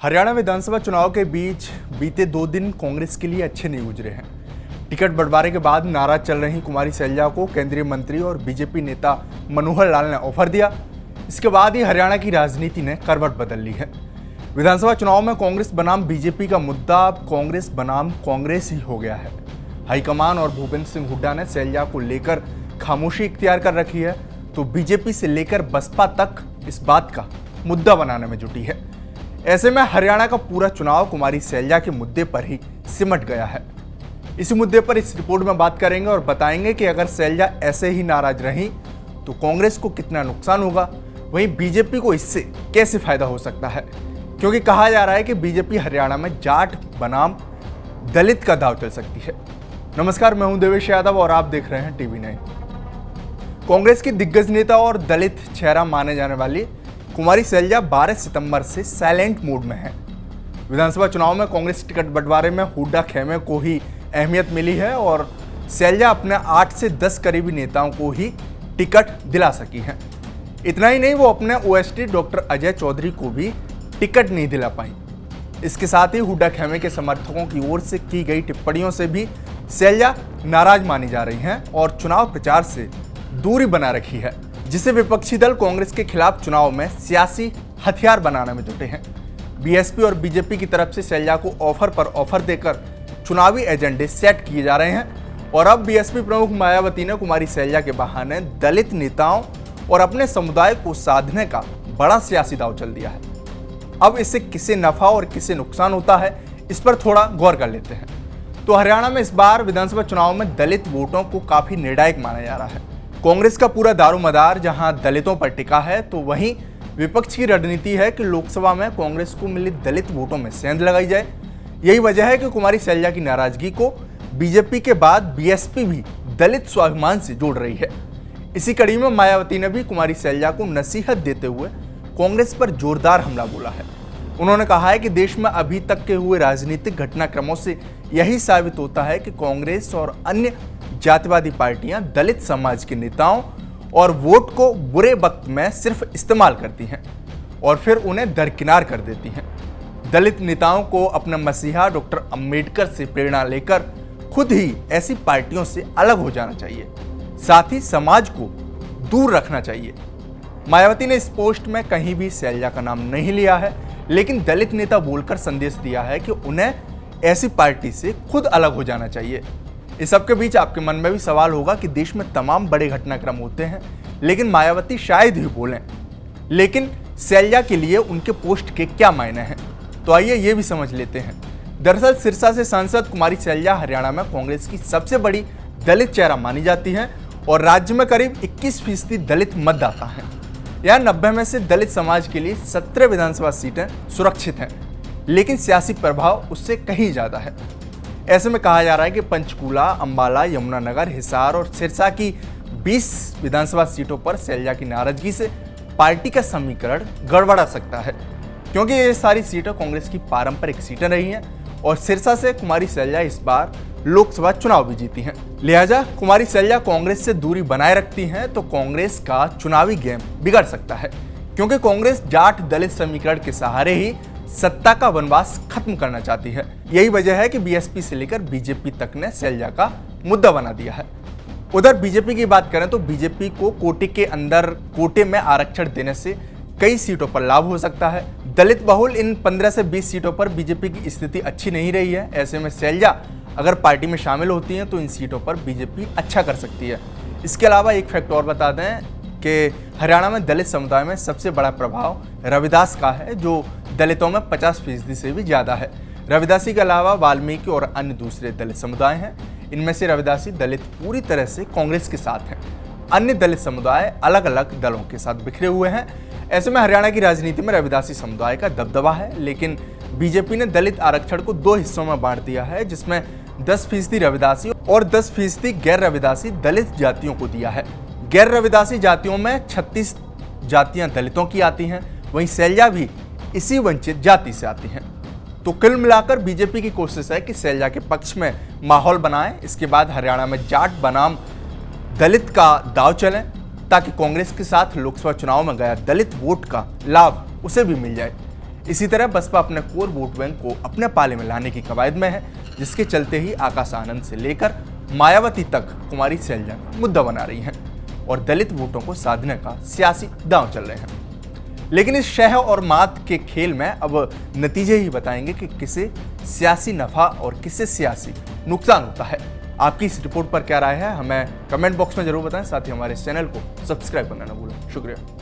हरियाणा विधानसभा चुनाव के बीच बीते 2 दिन कांग्रेस के लिए अच्छे नहीं गुजरे हैं। टिकट बंटवारे के बाद नाराज चल रही कुमारी सैलजा को केंद्रीय मंत्री और बीजेपी नेता मनोहर लाल ने ऑफर दिया। इसके बाद ही हरियाणा की राजनीति ने करवट बदल ली है। विधानसभा चुनाव में कांग्रेस बनाम बीजेपी का मुद्दा अब कांग्रेस बनाम कांग्रेस ही हो गया है। हाईकमान और भूपेंद्र सिंह हुड्डा ने सैलजा को लेकर खामोशी इख्तियार कर रखी है, तो बीजेपी से लेकर बसपा तक इस बात का मुद्दा बनाने में जुटी है। ऐसे में हरियाणा का पूरा चुनाव कुमारी सैलजा के मुद्दे पर ही सिमट गया है। इसी मुद्दे पर इस रिपोर्ट में बात करेंगे और बताएंगे कि अगर सैलजा ऐसे ही नाराज रही तो कांग्रेस को कितना नुकसान होगा, वहीं बीजेपी को इससे कैसे फायदा हो सकता है, क्योंकि कहा जा रहा है कि बीजेपी हरियाणा में जाट बनाम दलित का दांव चल सकती है। नमस्कार, मैं हूं देवेश यादव और आप देख रहे हैं TV9। कांग्रेस की दिग्गज नेता और दलित चेहरा माने जाने वाली कुमारी सैलजा 12 सितंबर से साइलेंट मोड में है। विधानसभा चुनाव में कांग्रेस टिकट बंटवारे में हुड्डा खेमे को ही अहमियत मिली है और सैलजा अपने 8 से 10 करीबी नेताओं को ही टिकट दिला सकी हैं। इतना ही नहीं, वो अपने OST डॉक्टर अजय चौधरी को भी टिकट नहीं दिला पाई। इसके साथ ही हुड्डा खेमे के समर्थकों की ओर से की गई टिप्पणियों से भी सैलजा नाराज मानी जा रही हैं और चुनाव प्रचार से दूरी बना रखी है, जिसे विपक्षी दल कांग्रेस के खिलाफ चुनाव में सियासी हथियार बनाने में जुटे हैं। BSP और बीजेपी की तरफ से सैलजा को ऑफर पर ऑफर देकर चुनावी एजेंडे सेट किए जा रहे हैं और अब BSP प्रमुख मायावती ने कुमारी सैलजा के बहाने दलित नेताओं और अपने समुदाय को साधने का बड़ा सियासी दांव चल दिया है। अब इससे किसे नफा और किसे नुकसान होता है, इस पर थोड़ा गौर कर लेते हैं। तो हरियाणा में इस बार विधानसभा चुनाव में दलित वोटों को काफी निर्णायक माना जा रहा है। कांग्रेस का पूरा दारोमदार जहां दलितों पर टिका है, तो वहीं विपक्ष की रणनीति है कि लोकसभा में कांग्रेस को मिले दलित वोटों में सेंध लगाई जाए। यही वजह है कि कुमारी सैलजा की नाराजगी को बीजेपी के बाद BSP भी दलित स्वाभिमान से जोड़ रही है। इसी कड़ी में मायावती ने भी कुमारी सैलजा को नसीहत देते हुए कांग्रेस पर जोरदार हमला बोला है। उन्होंने कहा है कि देश में अभी तक के हुए राजनीतिक घटनाक्रमों से यही साबित होता है कि कांग्रेस और अन्य जातिवादी पार्टियां दलित समाज के नेताओं और वोट को बुरे वक्त में सिर्फ इस्तेमाल करती हैं और फिर उन्हें दरकिनार कर देती हैं। दलित नेताओं को अपने मसीहा डॉक्टर अंबेडकर से प्रेरणा लेकर खुद ही ऐसी पार्टियों से अलग हो जाना चाहिए, साथ ही समाज को दूर रखना चाहिए। मायावती ने इस पोस्ट में कहीं भी सैलजा का नाम नहीं लिया है, लेकिन दलित नेता बोलकर संदेश दिया है कि उन्हें ऐसी पार्टी से खुद अलग हो जाना चाहिए। इस सबके बीच आपके मन में भी सवाल होगा कि देश में तमाम बड़े घटनाक्रम होते हैं, लेकिन मायावती शायद ही बोलें, लेकिन सैलजा के लिए उनके पोस्ट के क्या मायने हैं, तो आइए ये भी समझ लेते हैं। दरअसल सिरसा से सांसद कुमारी सैलजा हरियाणा में कांग्रेस की सबसे बड़ी दलित चेहरा मानी जाती हैं और राज्य में करीब 21% दलित मतदाता हैं। यहाँ 90 में से दलित समाज के लिए 17 विधानसभा सीटें सुरक्षित हैं, लेकिन सियासी प्रभाव उससे कहीं ज़्यादा है। ऐसे में कहा जा रहा है कि पंचकूला, अंबाला, यमुनानगर, हिसार और सिरसा की 20 विधानसभा सीटों पर सैलजा की नाराजगी से पार्टी का समीकरण गड़बड़ा सकता है, क्योंकि ये सारी सीटें कांग्रेस की पारंपरिक सीटें रही हैं और सिरसा से कुमारी सैलजा इस बार लोकसभा चुनाव भी जीती हैं। लिहाजा कुमारी सैलजा कांग्रेस से दूरी बनाए रखती हैं तो कांग्रेस का चुनावी गेम बिगड़ सकता है, क्योंकि कांग्रेस जाट दलित समीकरण के सहारे ही सत्ता का वनवास खत्म करना चाहती है। यही वजह है कि BSP से लेकर बीजेपी तक ने सैलजा का मुद्दा बना दिया है। उधर बीजेपी की बात करें तो बीजेपी को कोटे के अंदर कोटे में आरक्षण देने से कई सीटों पर लाभ हो सकता है। दलित बहुल इन 15 से 20 सीटों पर बीजेपी की स्थिति अच्छी नहीं रही है। ऐसे में सैलजा अगर पार्टी में शामिल होती हैं तो इन सीटों पर बीजेपी अच्छा कर सकती है। इसके अलावा एक फैक्ट और बता दें कि हरियाणा में दलित समुदाय में सबसे बड़ा प्रभाव रविदास का है, जो दलितों में 50% से भी ज़्यादा है। रविदासी के अलावा वाल्मीकि और अन्य दूसरे दलित समुदाय हैं। इनमें से रविदासी दलित पूरी तरह से कांग्रेस के साथ हैं, अन्य दलित समुदाय अलग अलग दलों के साथ बिखरे हुए हैं। ऐसे में हरियाणा की राजनीति में रविदासी समुदाय का दबदबा है, लेकिन बीजेपी ने दलित आरक्षण को 2 हिस्सों में बांट दिया है, जिसमें 10% रविदासी और 10% गैर रविदासी दलित जातियों को दिया है। गैर रविदासी जातियों में 36 जातियां दलितों की आती हैं, वहीं सैलजा भी इसी वंचित जाति से आती हैं। तो कुल मिलाकर बीजेपी की कोशिश है कि सैलजा के पक्ष में माहौल बनाएं, इसके बाद हरियाणा में जाट बनाम दलित का दांव चलें, ताकि कांग्रेस के साथ लोकसभा चुनाव में गया दलित वोट का लाभ उसे भी मिल जाए। इसी तरह बसपा अपने कोर वोट बैंक को अपने पाले में लाने की कवायद में है, जिसके चलते ही आकाश आनंद से लेकर मायावती तक कुमारी सैलजा का मुद्दा बना रही हैं और दलित वोटों को साधने का सियासी दांव चल रहे हैं। लेकिन इस शह और मात के खेल में अब नतीजे ही बताएंगे कि किसे सियासी नफा और किसे सियासी नुकसान होता है। आपकी इस रिपोर्ट पर क्या राय है, हमें कमेंट बॉक्स में जरूर बताएं। साथ ही हमारे चैनल को सब्सक्राइब करना ना भूलें। शुक्रिया।